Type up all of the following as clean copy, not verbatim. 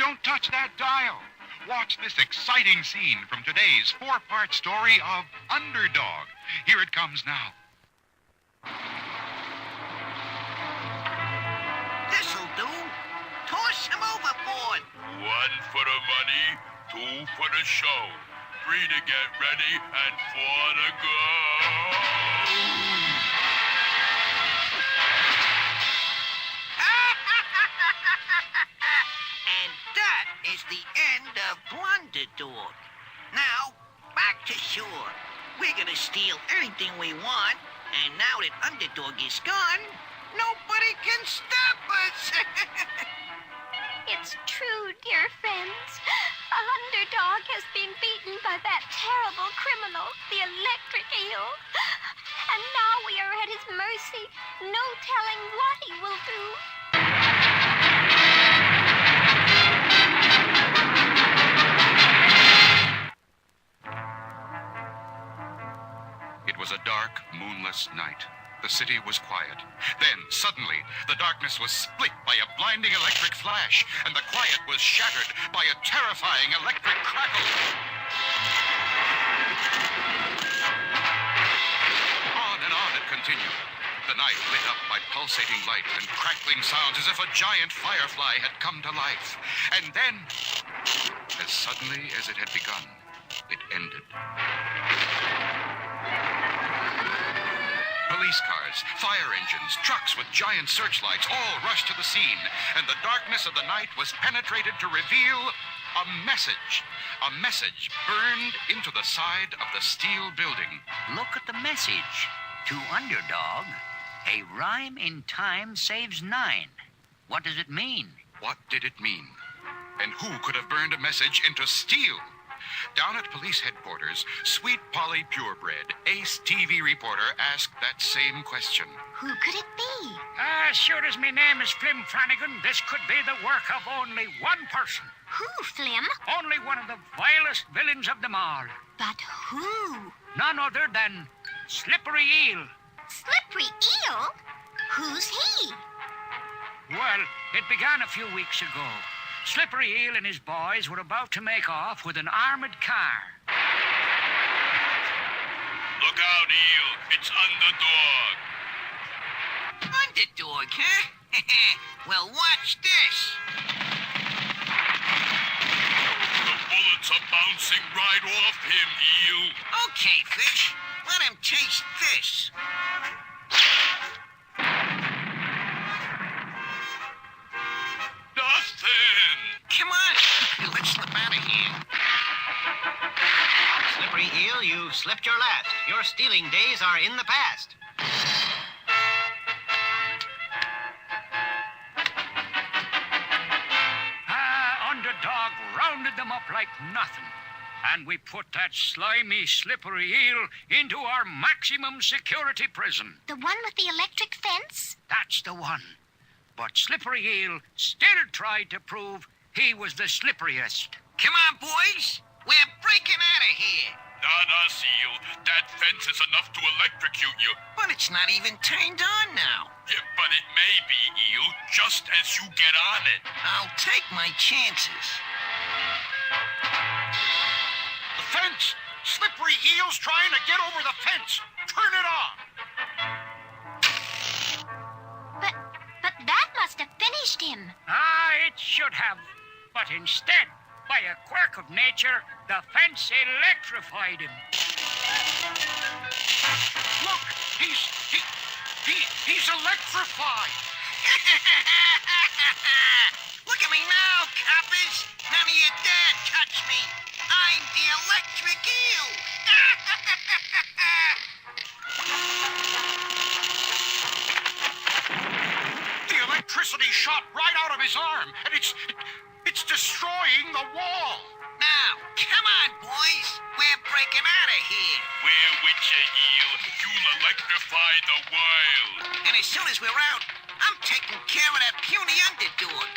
don't touch that dial. Watch this exciting scene from today's four-part story of Underdog. Here it comes now. This'll do. Toss him overboard. 1 for the money, 2 for the show. 3 to get ready, and 4 to go. And that is the end of Underdog. Now, back to shore. We're gonna steal anything we want, and now that Underdog is gone, nobody can stop us. It's true, dear friends. Underdog has been beaten by that terrible criminal, the electric eel. And now we are at his mercy, no telling what he will do. It was a dark, moonless night. The city was quiet. Then, suddenly, the darkness was split by a blinding electric flash, and the quiet was shattered by a terrifying electric crackle. On and on it continued. The night lit up by pulsating light and crackling sounds as if a giant firefly had come to life. And then, as suddenly as it had begun, it ended. Police cars, fire engines, trucks with giant searchlights all rushed to the scene, and the darkness of the night was penetrated to reveal a message. A message burned into the side of the steel building. Look at the message. To Underdog, a rhyme in time saves 9. What does it mean? What did it mean? And who could have burned a message into steel? Down at police headquarters, Sweet Polly Purebred, ace TV reporter, asked that same question. Who could it be? As sure as my name is Flim Flanagan, this could be the work of only one person. Who, Flim? Only one of the vilest villains of them all. But who? None other than Slippery Eel. Slippery Eel? Who's he? Well, it began a few weeks ago. Slippery Eel and his boys were about to make off with an armored car. Look out, Eel. It's Underdog. Underdog, huh? Well, watch this. The bullets are bouncing right off him, Eel. Okay, Fish. Let him taste this. Nothing. Come on. Let's slip out of here. Slippery Eel, you've slipped your last. Your stealing days are in the past. Underdog rounded them up like nothing. And we put that slimy, slippery eel into our maximum security prison. The one with the electric fence? That's the one. But Slippery Eel still tried to prove he was the slipperiest. Come on, boys. We're breaking out of here. Not us, Eel. That fence is enough to electrocute you. But it's not even turned on now. Yeah, but it may be, Eel, just as you get on it. I'll take my chances. The fence! Slippery Eel's trying to get over the fence! Turn it on! But that must have finished him. It should have. But instead, by a quirk of nature, the fence electrified him. Look! He's electrified! Look at me now, coppers. None of you dare touch me. I'm the electric eel. The electricity shot right out of his arm, and it's destroying the wall. Now, come on, boys. We're breaking out of here. We're with you, Eel. You'll electrify the world. And as soon as we're out, I'm taking care of that puny Underdog.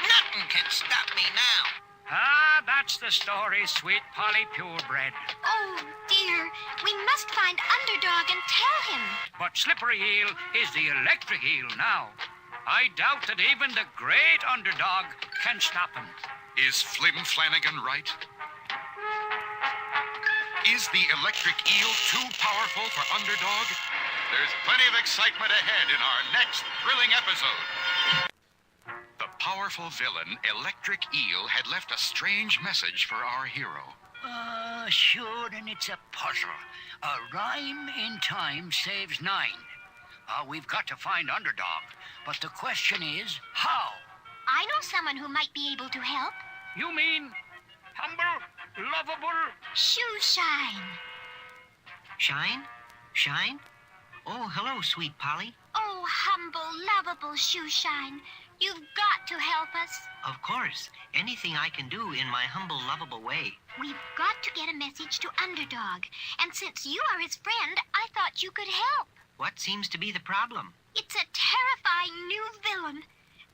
Nothing can stop me now. That's the story, Sweet Polly Purebred. Oh, dear. We must find Underdog and tell him. But Slippery Eel is the electric eel now. I doubt that even the great Underdog can stop him. Is Flim Flanagan right? Is the electric eel too powerful for Underdog? There's plenty of excitement ahead in our next thrilling episode. The powerful villain, Electric Eel, had left a strange message for our hero. Sure, and it's a puzzle. A rhyme in time saves 9. We've got to find Underdog, but the question is, how? I know someone who might be able to help. You mean humble, lovable? Shoeshine. Shine? Shine? Oh, hello, sweet Polly. Oh, humble, lovable Shoeshine. You've got to help us. Of course. Anything I can do in my humble, lovable way. We've got to get a message to Underdog. And since you are his friend, I thought you could help. What seems to be the problem? It's a terrifying new villain,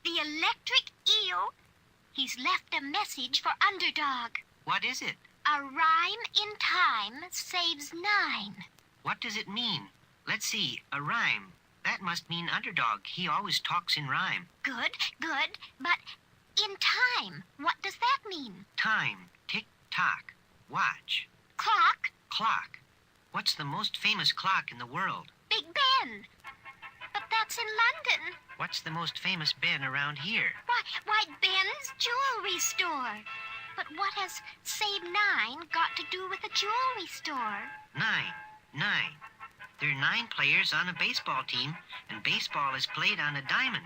the Electric Eel. He's left a message for Underdog. What is it? A rhyme in time saves 9. What does it mean? Let's see, a rhyme. That must mean Underdog. He always talks in rhyme. Good, good. But in time, what does that mean? Time. Tick-tock. Watch. Clock? Clock. What's the most famous clock in the world? Big Ben. But that's in London. What's the most famous Ben around here? Why, Ben's jewelry store. But what has Save 9 got to do with a jewelry store? 9. There are 9 players on a baseball team, and baseball is played on a diamond.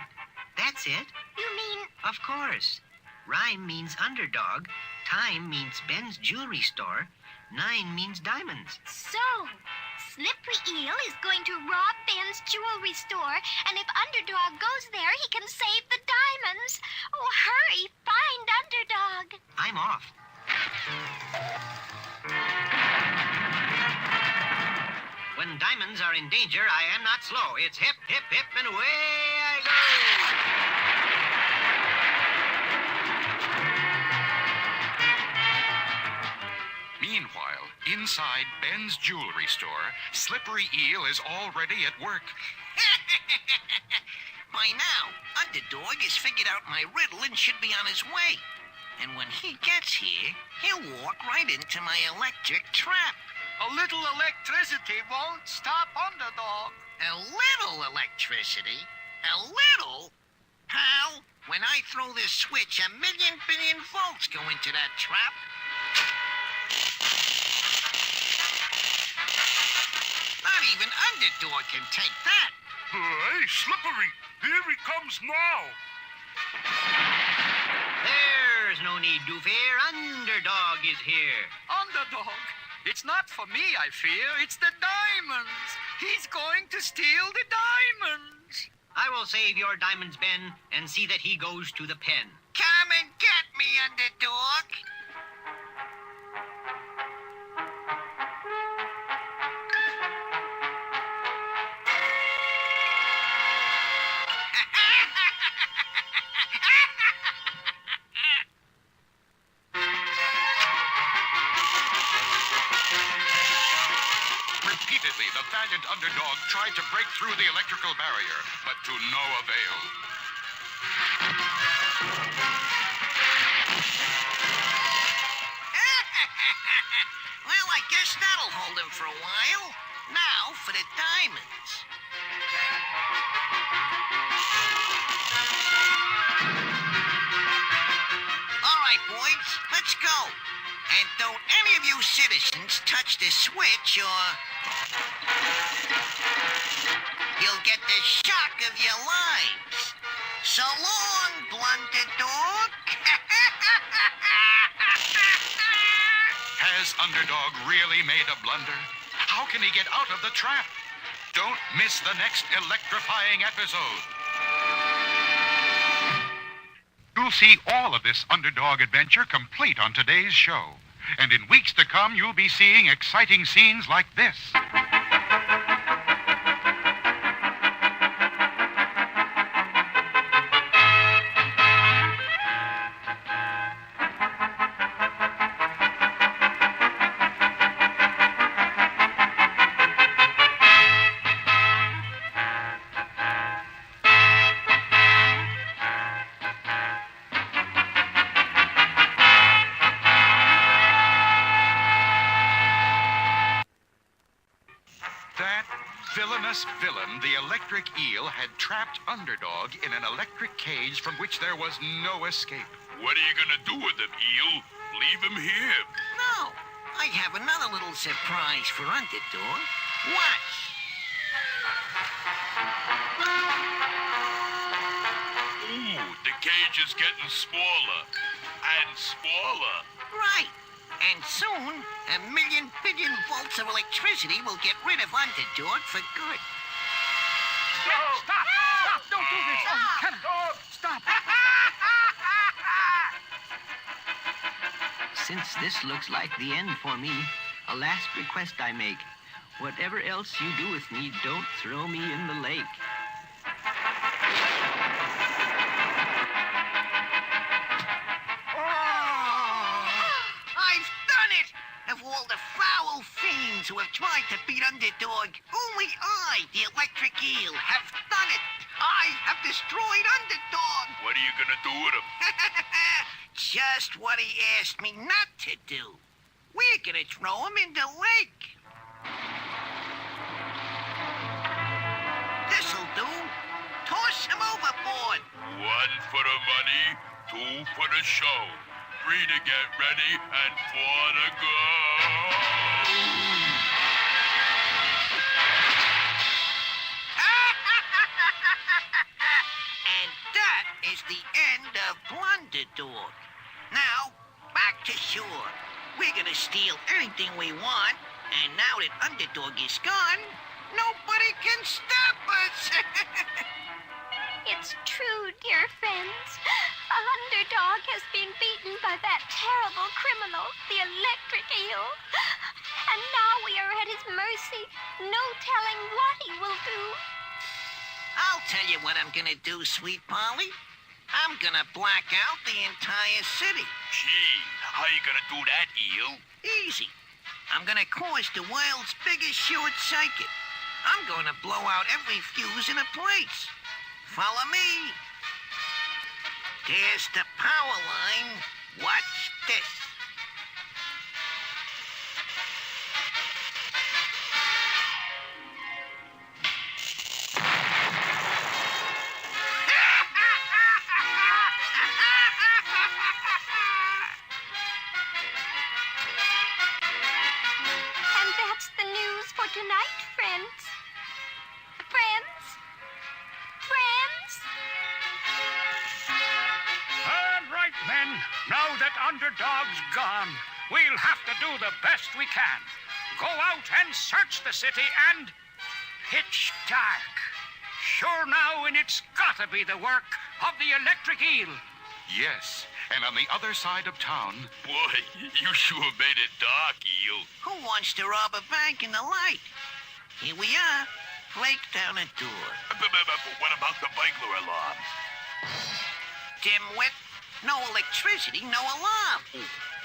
That's it. You mean... Of course. Rhyme means Underdog. Time means Ben's jewelry store. 9 means diamonds. So, Slippery Eel is going to rob Ben's jewelry store, and if Underdog goes there, he can save the diamonds. Oh, hurry, find Underdog. I'm off. When diamonds are in danger, I am not slow. It's hip, hip, hip, and away I go. Meanwhile, inside Ben's jewelry store, Slippery Eel is already at work. By now, Underdog has figured out my riddle and should be on his way. And when he gets here, he'll walk right into my electric trap. A little electricity won't stop Underdog. A little electricity? A little? How? When I throw this switch, 1 million billion volts go into that trap. Not even Underdog can take that. Hey, Slippery, here he comes now. There's no need to fear. Underdog is here. Underdog? It's not for me, I fear. It's the diamonds. He's going to steal the diamonds. I will save your diamonds, Ben, and see that he goes to the pen. Come and get me, Underdog. Repeatedly, the valiant Underdog tried to break through the electrical barrier, but to no avail. Well, I guess that'll hold him for a while. Now for the diamonds. All right, boys, let's go. And don't any of you citizens touch the switch or you'll get the shock of your lives. So long, Blunder Dog. Has Underdog really made a blunder? How can he get out of the trap? Don't miss the next electrifying episode. You'll see all of this Underdog adventure complete on today's show. And in weeks to come, you'll be seeing exciting scenes like this. villainous villain, the electric eel, had trapped Underdog in an electric cage from which there was no escape. What are you gonna do with him, Eel? Leave him here. No, I have another little surprise for Underdog. Watch. Ooh, the cage is getting smaller and smaller. Right. And soon, 1,000,000 billion volts of electricity will get rid of Underdog for good. Stop! Stop! Don't do this! Oh, you cannot! Stop! Since this looks like the end for me, a last request I make. Whatever else you do with me, don't throw me in the lake. I've done it! Of all the foul fiends who have tried to beat Underdog, only I, the electric eel, have done it. I have destroyed Underdog. What are you gonna do with him? Just what he asked me not to do. We're gonna throw him in the lake. This'll do. Toss him overboard. 1 for the money, 2 for the show. 3 to get ready, and 4 to go. And that is the end of Underdog. Now, back to shore. We're gonna steal anything we want, and now that Underdog is gone, nobody can stop us. It's true, dear friends. Underdog has been beaten by that terrible criminal, the electric eel. And now we are at his mercy. No telling what he will do. I'll tell you what I'm gonna do, sweet Polly. I'm gonna black out the entire city. Gee, how you gonna do that, Eel? Easy. I'm gonna cause the world's biggest short circuit. I'm gonna blow out every fuse in the place. Follow me. There's the power line. Watch this. And that's the news for tonight, friends. Friends? Friends? All right, men. Now that Underdog's gone, we'll have to do the best we can. Go out and search the city and... Pitch dark. Sure now, and it's gotta be the work of the electric eel. Yes, and on the other side of town, Boy, you sure made it dark, Eel. Who wants to rob a bank in the light? Here we are. Break down a door. But what about the burglar alarm? Dimwit. No electricity, no alarm.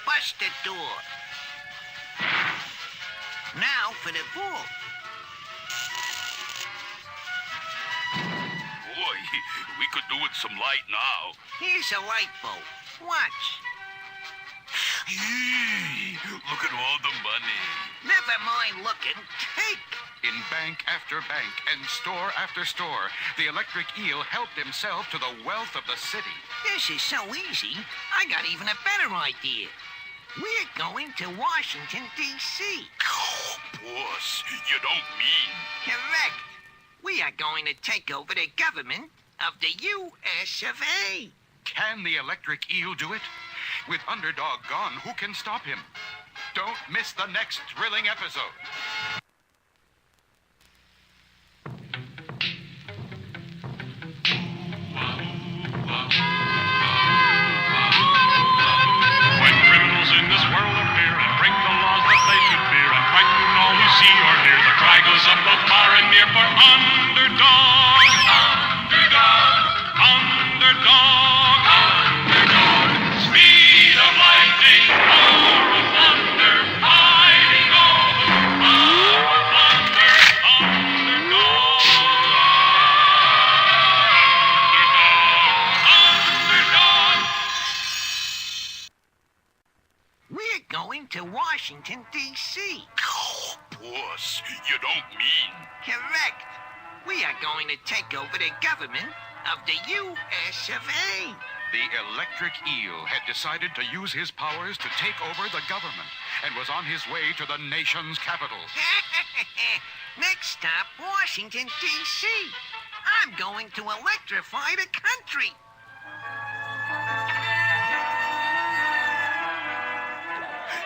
Bust the door. Now for the vault. Boy, we could do with some light now. Here's a light bulb. Watch. Yee, look at all the money. Never mind looking. Take. in bank after bank and store after store, the electric eel helped himself to the wealth of the city. This is so easy, I got even a better idea. We're going to Washington, D.C. Oh, boss, you don't mean... Correct. We are going to take over the government of the U.S. of A. Can the electric eel do it? With Underdog gone, who can stop him? Don't miss the next thrilling episode. When criminals in this world appear and break the laws that they should fear and frighten all who see or hear, the cry goes up both far and near for Underdog. Underdog. Underdog. Underdog. Speed of lightning, power of thunder, hiding all the power of thunder. Underdog. Underdog. Underdog. We're going to Washington, D.C. force. You don't mean... Correct. We are going to take over the government of the U.S. of A. The electric eel had decided to use his powers to take over the government and was on his way to the nation's capital. Next stop, Washington, D.C. I'm going to electrify the country.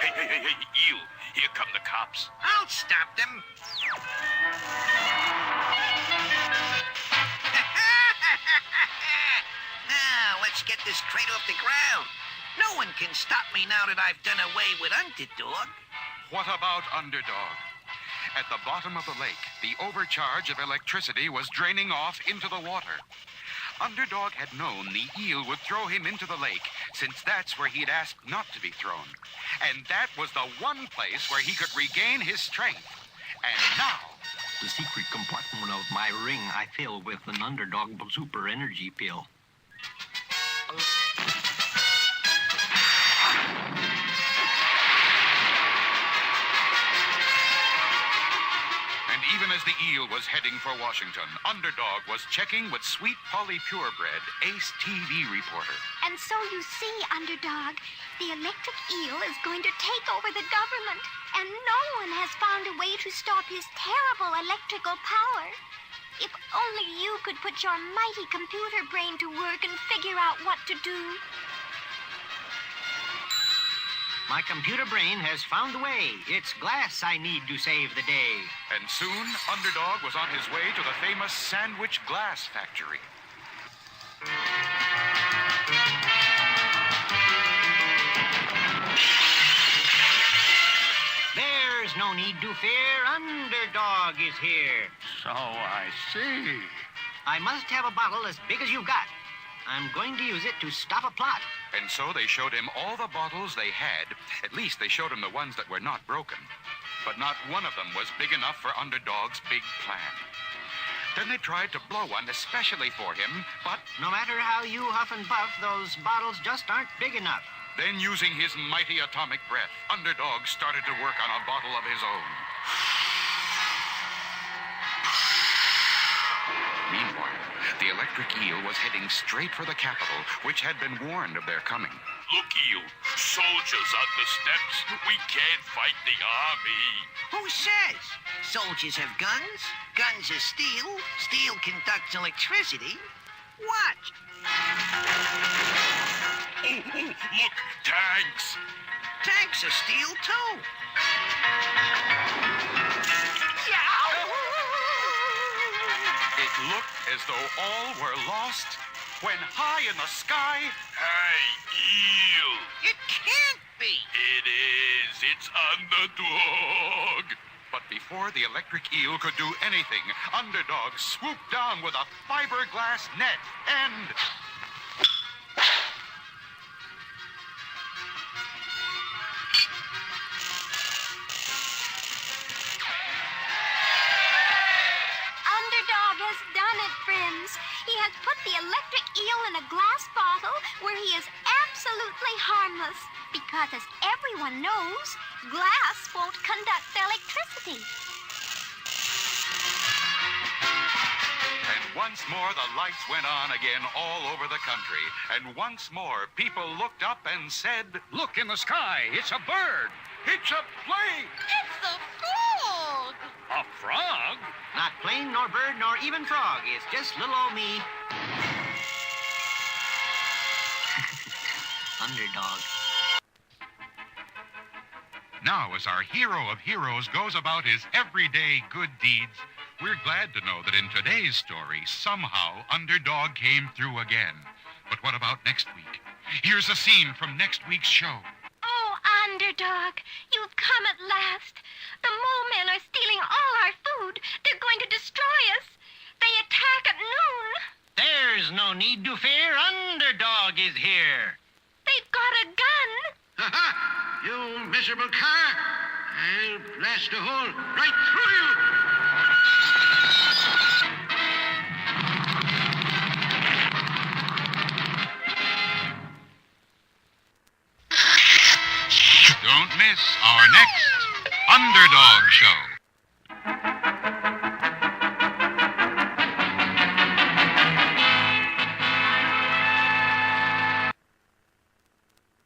Hey, eel. Here come the cops. I'll stop them. Now, let's get this crate off the ground. No one can stop me now that I've done away with Underdog. What about Underdog? At the bottom of the lake, the overcharge of electricity was draining off into the water. Underdog had known the eel would throw him into the lake, since that's where he'd asked not to be thrown. And that was the one place where he could regain his strength. And now... The secret compartment of my ring I fill with an Underdog super energy pill. And even as the eel was heading for Washington, Underdog was checking with Sweet Polly Purebred, Ace TV reporter. And so you see, Underdog, the electric eel is going to take over the government, and no one has found a way to stop his terrible electrical power. If only you could put your mighty computer brain to work and figure out what to do. My computer brain has found the way. It's glass I need to save the day. And soon, Underdog was on his way to the famous Sandwich Glass Factory. There's no need to fear. Underdog is here. So I see. I must have a bottle as big as you've got. I'm going to use it to stop a plot. And so they showed him all the bottles they had. At least they showed him the ones that were not broken. But not one of them was big enough for Underdog's big plan. Then they tried to blow one especially for him, but... No matter how you huff and puff, those bottles just aren't big enough. Then, using his mighty atomic breath, Underdog started to work on a bottle of his own. Meanwhile, the electric eel was heading straight for the capital, which had been warned of their coming. Look, eel. Soldiers on the steps. We can't fight the army. Who says? Soldiers have guns. Guns are steel. Steel conducts electricity. Watch. Oh, look, tanks. Tanks are steel, too. It looked as though all were lost when high in the sky... Hey, eel. It can't be. It is. It's Underdog. But before the electric eel could do anything, Underdog swooped down with a fiberglass net and... Underdog has done it, friends. He has put the electric eel in a glass bottle where he is absolutely harmless. Because as everyone knows, glass won't conduct electricity. And once more the lights went on again all over the country. And once more people looked up and said, Look in the sky. It's a bird. "It's a plane!" It's the frog! A frog? Not plane, nor bird, nor even frog. It's just little old me. Underdog. Now, as our hero of heroes goes about his everyday good deeds, we're glad to know that in today's story, somehow Underdog came through again. But what about next week? Here's a scene from next week's show. Oh, Underdog, you've come at last. The mole men are stealing all our food. They're going to destroy us. They attack at noon. There's no need to fear. Underdog is here. They've got a gun. Ha-ha! You miserable car! I'll blast a hole right through you! Don't miss our next Underdog Show.